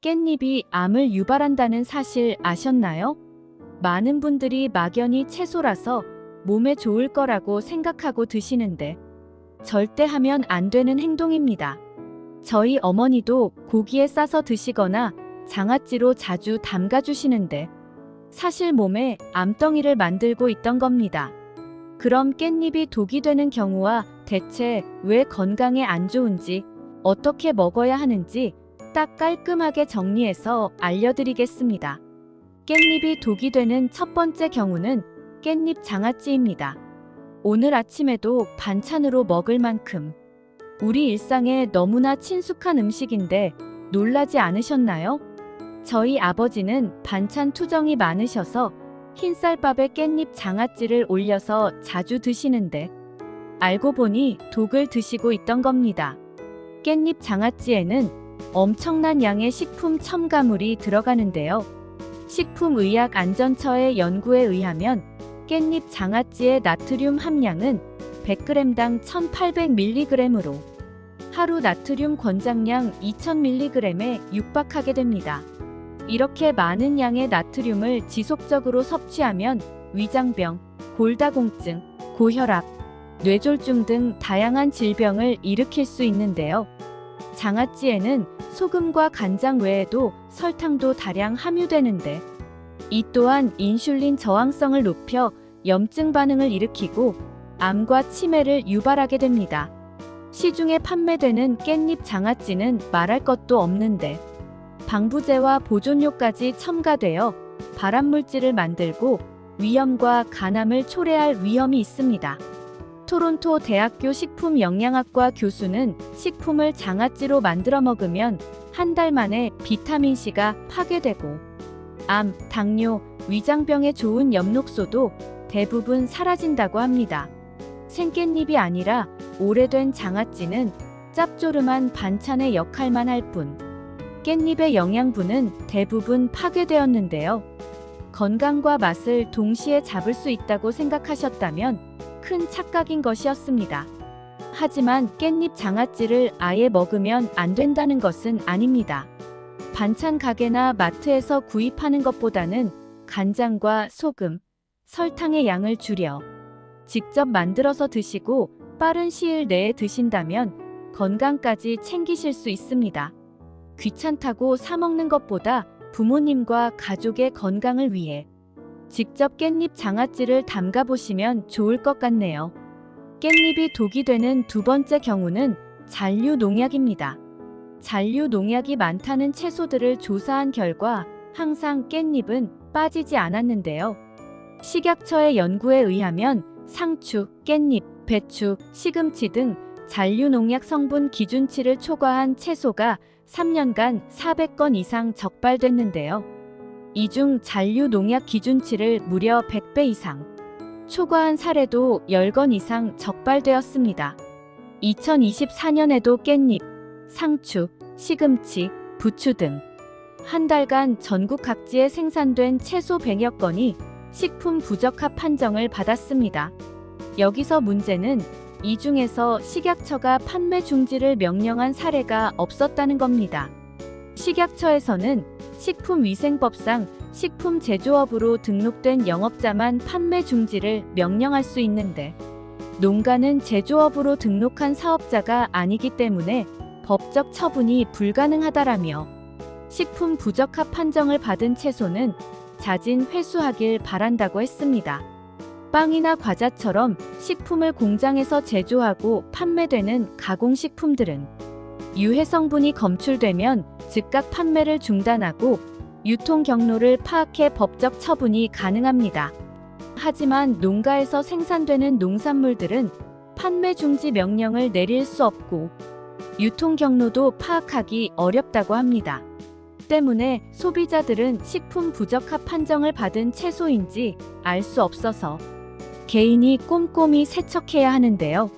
깻잎이 암을 유발한다는 사실 아셨나요? 많은 분들이 막연히 채소라서 몸에 좋을 거라고 생각하고 드시는데 절대 하면 안 되는 행동입니다. 저희 어머니도 고기에 싸서 드시거나 장아찌로 자주 담가 주시는데 사실 몸에 암덩이를 만들고 있던 겁니다. 그럼 깻잎이 독이 되는 경우와 대체 왜 건강에 안 좋은지, 어떻게 먹어야 하는지 딱 깔끔하게 정리해서 알려드리겠습니다. 깻잎이 독이 되는 첫 번째 경우는 깻잎 장아찌입니다. 오늘 아침에도 반찬으로 먹을 만큼 우리 일상에 너무나 친숙한 음식인데 놀라지 않으셨나요? 저희 아버지는 반찬 투정이 많으셔서 흰쌀밥에 깻잎 장아찌를 올려서 자주 드시는데 알고 보니 독을 드시고 있던 겁니다. 깻잎 장아찌에는 엄청난 양의 식품 첨가물이 들어가는데요. 식품의약안전처의 연구에 의하면 깻잎 장아찌의 나트륨 함량은 100g당 1800mg으로 하루 나트륨 권장량 2000mg에 육박하게 됩니다. 이렇게 많은 양의 나트륨을 지속적으로 섭취하면 위장병, 골다공증, 고혈압, 뇌졸중 등 다양한 질병을 일으킬 수 있는데요. 장아찌에는 소금과 간장 외에도 설탕도 다량 함유되는데 이 또한 인슐린 저항성을 높여 염증 반응을 일으키고 암과 치매를 유발하게 됩니다. 시중에 판매되는 깻잎 장아찌는 말할 것도 없는데 방부제와 보존료까지 첨가되어 발암물질을 만들고 위염과 간암을 초래할 위험이 있습니다. 토론토 대학교 식품영양학과 교수는 식품을 장아찌로 만들어 먹으면 한 달 만에 비타민C가 파괴되고 암, 당뇨, 위장병에 좋은 엽록소도 대부분 사라진다고 합니다. 생깻잎이 아니라 오래된 장아찌는 짭조름한 반찬의 역할만 할 뿐 깻잎의 영양분은 대부분 파괴되었는데요. 건강과 맛을 동시에 잡을 수 있다고 생각하셨다면 큰 착각인 것이었습니다. 하지만 깻잎 장아찌를 아예 먹으면 안 된다는 것은 아닙니다. 반찬 가게나 마트에서 구입하는 것보다는 간장과 소금, 설탕의 양을 줄여 직접 만들어서 드시고 빠른 시일 내에 드신다면 건강까지 챙기실 수 있습니다. 귀찮다고 사 먹는 것보다 부모님과 가족의 건강을 위해 직접 깻잎 장아찌를 담가 보시면 좋을 것 같네요. 깻잎이 독이 되는 두 번째 경우는 잔류 농약입니다. 잔류 농약이 많다는 채소들을 조사한 결과 항상 깻잎은 빠지지 않았는데요. 식약처의 연구에 의하면 상추, 깻잎, 배추, 시금치 등 잔류 농약 성분 기준치를 초과한 채소가 3년간 400건 이상 적발됐는데요. 이 중 잔류 농약 기준치를 무려 100배 이상 초과한 사례도 10건 이상 적발되었습니다. 2024년에도 깻잎, 상추, 시금치, 부추 등 한 달간 전국 각지에 생산된 채소 100여 건이 식품 부적합 판정을 받았습니다. 여기서 문제는 이 중에서 식약처가 판매 중지를 명령한 사례가 없었다는 겁니다. 식약처에서는 식품위생법상 식품 제조업으로 등록된 영업자만 판매 중지를 명령할 수 있는데 농가는 제조업으로 등록한 사업자가 아니기 때문에 법적 처분이 불가능하다라며 식품 부적합 판정을 받은 채소는 자진 회수하길 바란다고 했습니다. 빵이나 과자처럼 식품을 공장에서 제조하고 판매되는 가공식품들은 유해 성분이 검출되면 즉각 판매를 중단하고 유통 경로를 파악해 법적 처분이 가능합니다. 하지만 농가에서 생산되는 농산물들은 판매 중지 명령을 내릴 수 없고 유통 경로도 파악하기 어렵다고 합니다. 때문에 소비자들은 식품 부적합 판정을 받은 채소인지 알 수 없어서 개인이 꼼꼼히 세척해야 하는데요.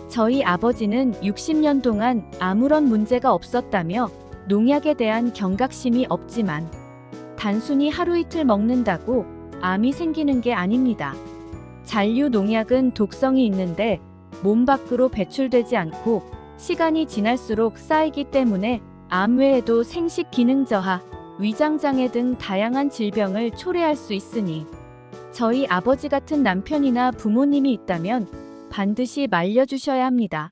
저희 아버지는 60년 동안 아무런 문제가 없었다며 농약에 대한 경각심이 없지만 단순히 하루 이틀 먹는다고 암이 생기는 게 아닙니다. 잔류 농약은 독성이 있는데 몸 밖으로 배출되지 않고 시간이 지날수록 쌓이기 때문에 암 외에도 생식 기능 저하, 위장 장애 등 다양한 질병을 초래할 수 있으니 저희 아버지 같은 남편이나 부모님이 있다면 반드시 말려주셔야 합니다.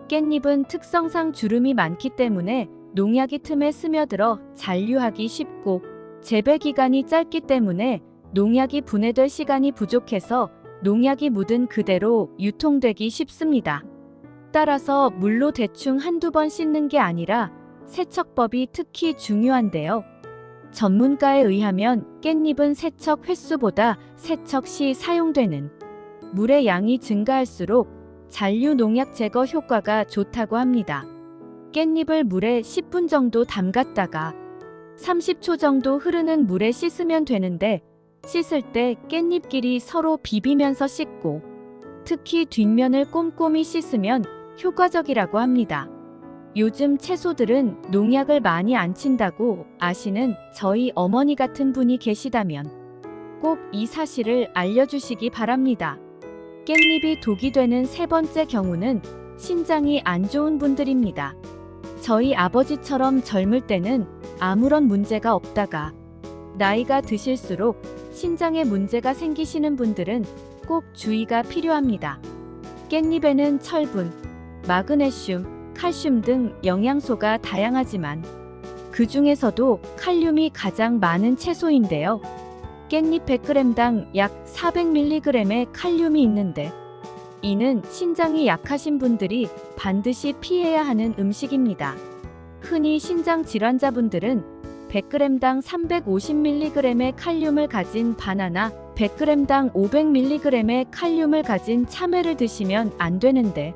깻잎은 특성상 주름이 많기 때문에 농약이 틈에 스며들어 잔류하기 쉽고 재배 기간이 짧기 때문에 농약이 분해될 시간이 부족해서 농약이 묻은 그대로 유통되기 쉽습니다. 따라서 물로 대충 한두 번 씻는 게 아니라 세척법이 특히 중요한데요. 전문가에 의하면 깻잎은 세척 횟수보다 세척 시 사용되는 물의 양이 증가할수록 잔류 농약 제거 효과가 좋다고 합니다. 깻잎을 물에 10분 정도 담갔다가 30초 정도 흐르는 물에 씻으면 되는데 씻을 때 깻잎끼리 서로 비비면서 씻고 특히 뒷면을 꼼꼼히 씻으면 효과적이라고 합니다. 요즘 채소들은 농약을 많이 안 친다고 아시는 저희 어머니 같은 분이 계시다면 꼭 이 사실을 알려주시기 바랍니다. 깻잎이 독이 되는 세 번째 경우는 신장이 안 좋은 분들입니다. 저희 아버지처럼 젊을 때는 아무런 문제가 없다가 나이가 드실수록 신장에 문제가 생기시는 분들은 꼭 주의가 필요합니다. 깻잎에는 철분, 마그네슘, 칼슘 등 영양소가 다양하지만 그 중에서도 칼륨이 가장 많은 채소인데요. 깻잎 100g당 약 400mg의 칼륨이 있는데 이는 신장이 약하신 분들이 반드시 피해야 하는 음식입니다. 흔히 신장 질환자분들은 100g당 350mg의 칼륨을 가진 바나나, 100g당 500mg의 칼륨을 가진 참외를 드시면 안 되는데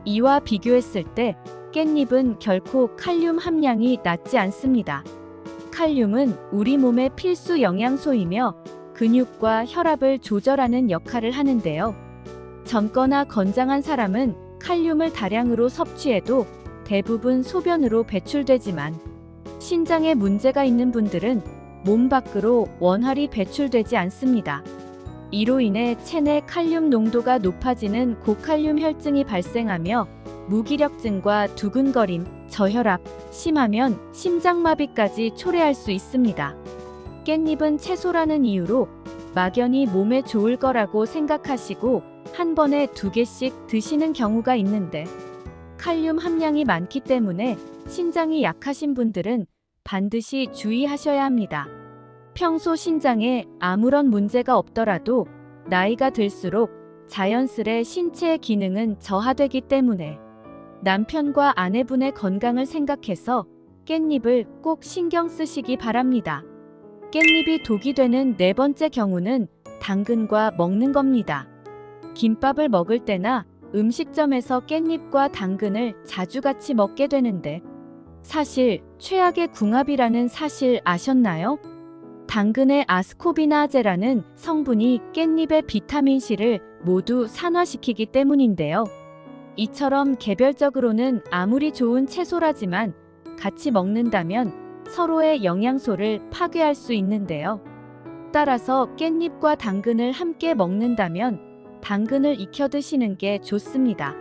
이와 비교했을 때 깻잎은 결코 칼륨 함량이 낮지 않습니다. 칼륨은 우리 몸의 필수 영양소이며 근육과 혈압을 조절하는 역할을 하는데요. 젊거나 건장한 사람은 칼륨을 다량으로 섭취해도 대부분 소변으로 배출되지만 신장에 문제가 있는 분들은 몸 밖으로 원활히 배출되지 않습니다. 이로 인해 체내 칼륨 농도가 높아지는 고칼륨 혈증이 발생하며 무기력증과 두근거림, 저혈압, 심하면 심장마비까지 초래할 수 있습니다. 깻잎은 채소라는 이유로 막연히 몸에 좋을 거라고 생각하시고 한 번에 2개씩 드시는 경우가 있는데 칼륨 함량이 많기 때문에 신장이 약하신 분들은 반드시 주의하셔야 합니다. 평소 신장에 아무런 문제가 없더라도 나이가 들수록 자연스레 신체의 기능은 저하되기 때문에 남편과 아내분의 건강을 생각해서 깻잎을 꼭 신경 쓰시기 바랍니다. 깻잎이 독이 되는 네 번째 경우는 당근과 먹는 겁니다. 김밥을 먹을 때나 음식점에서 깻잎과 당근을 자주 같이 먹게 되는데 사실 최악의 궁합이라는 사실 아셨나요? 당근의 아스코비나아제라는 성분이 깻잎의 비타민C를 모두 산화시키기 때문인데요. 이처럼 개별적으로는 아무리 좋은 채소라지만 같이 먹는다면 서로의 영양소를 파괴할 수 있는데요. 따라서 깻잎과 당근을 함께 먹는다면 당근을 익혀 드시는 게 좋습니다.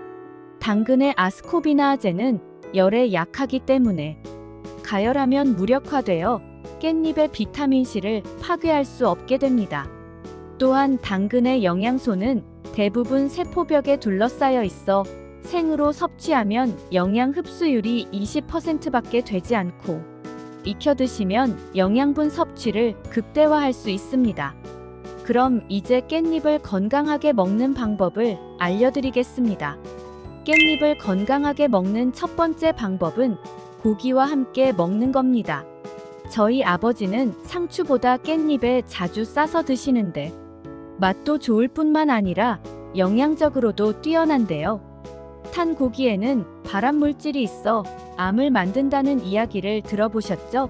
당근의 아스코비나아제는 열에 약하기 때문에 가열하면 무력화되어 깻잎의 비타민C를 파괴할 수 없게 됩니다. 또한 당근의 영양소는 대부분 세포벽에 둘러싸여 있어 생으로 섭취하면 영양 흡수율이 20%밖에 되지 않고 익혀 드시면 영양분 섭취를 극대화할 수 있습니다. 그럼 이제 깻잎을 건강하게 먹는 방법을 알려드리겠습니다. 깻잎을 건강하게 먹는 첫 번째 방법은 고기와 함께 먹는 겁니다. 저희 아버지는 상추보다 깻잎에 자주 싸서 드시는데 맛도 좋을 뿐만 아니라 영양적으로도 뛰어난데요. 탄 고기에는 발암물질이 있어 암을 만든다는 이야기를 들어보셨죠?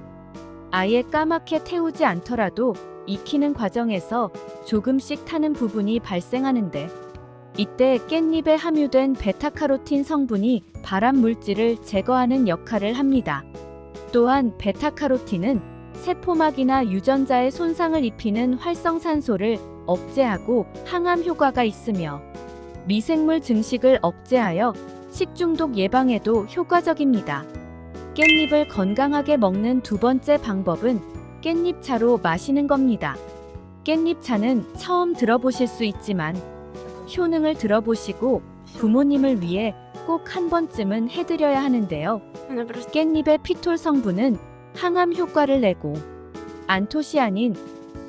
아예 까맣게 태우지 않더라도 익히는 과정에서 조금씩 타는 부분이 발생하는데 이때 깻잎에 함유된 베타카로틴 성분이 발암물질을 제거하는 역할을 합니다. 또한 베타카로틴은 세포막이나 유전자에 손상을 입히는 활성산소를 억제하고 항암 효과가 있으며 미생물 증식을 억제하여 식중독 예방에도 효과적입니다. 깻잎을 건강하게 먹는 두 번째 방법은 깻잎차로 마시는 겁니다. 깻잎차는 처음 들어보실 수 있지만 효능을 들어보시고 부모님을 위해 꼭 한 번쯤은 해드려야 하는데요. 깻잎의 피톨 성분은 항암 효과를 내고 안토시아닌,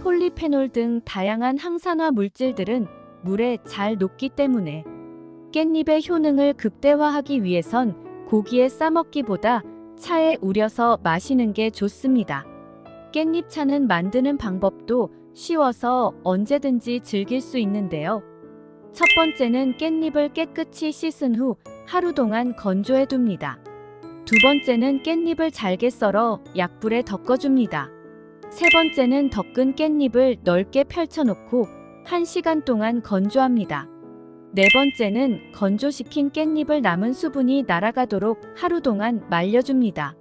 폴리페놀 등 다양한 항산화 물질들은 물에 잘 녹기 때문에 깻잎의 효능을 극대화하기 위해선 고기에 싸먹기보다 차에 우려서 마시는 게 좋습니다. 깻잎차는 만드는 방법도 쉬워서 언제든지 즐길 수 있는데요. 첫 번째는 깻잎을 깨끗이 씻은 후 하루 동안 건조해 둡니다. 두 번째는 깻잎을 잘게 썰어 약불에 덮어줍니다. 세 번째는 덮은 깻잎을 넓게 펼쳐놓고 1시간 동안 건조합니다. 네 번째는 건조시킨 깻잎을 남은 수분이 날아가도록 하루 동안 말려줍니다.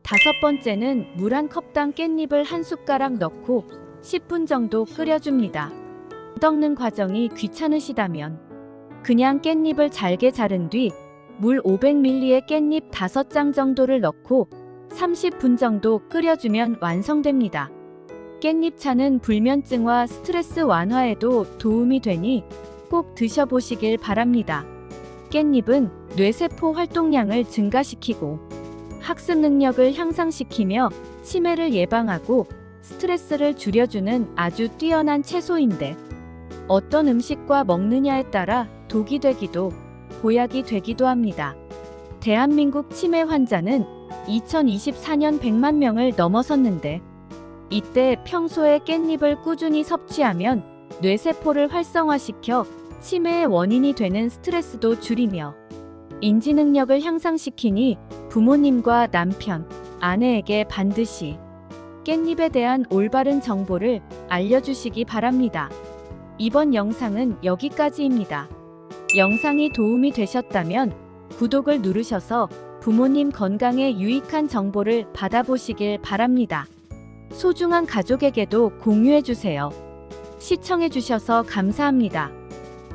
다섯 번째는 물 한 컵당 깻잎을 한 숟가락 넣고 10분 정도 끓여줍니다. 덮는 과정이 귀찮으시다면 그냥 깻잎을 잘게 자른 뒤 물 500ml에 깻잎 5장 정도를 넣고 30분 정도 끓여주면 완성됩니다. 깻잎차는 불면증과 스트레스 완화에도 도움이 되니 꼭 드셔보시길 바랍니다. 깻잎은 뇌세포 활동량을 증가시키고 학습 능력을 향상시키며 치매를 예방하고 스트레스를 줄여주는 아주 뛰어난 채소인데 어떤 음식과 먹느냐에 따라 독이 되기도 보약이 되기도 합니다. 대한민국 치매 환자는 2024년 100만 명을 넘어섰는데 이때 평소에 깻잎을 꾸준히 섭취하면 뇌세포를 활성화시켜 치매의 원인이 되는 스트레스도 줄이며 인지 능력을 향상시키니 부모님과 남편, 아내에게 반드시 깻잎에 대한 올바른 정보를 알려주시기 바랍니다. 이번 영상은 여기까지입니다. 영상이 도움이 되셨다면 구독을 누르셔서 부모님 건강에 유익한 정보를 받아보시길 바랍니다. 소중한 가족에게도 공유해주세요. 시청해주셔서 감사합니다.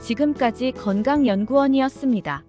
지금까지 건강연구원이었습니다.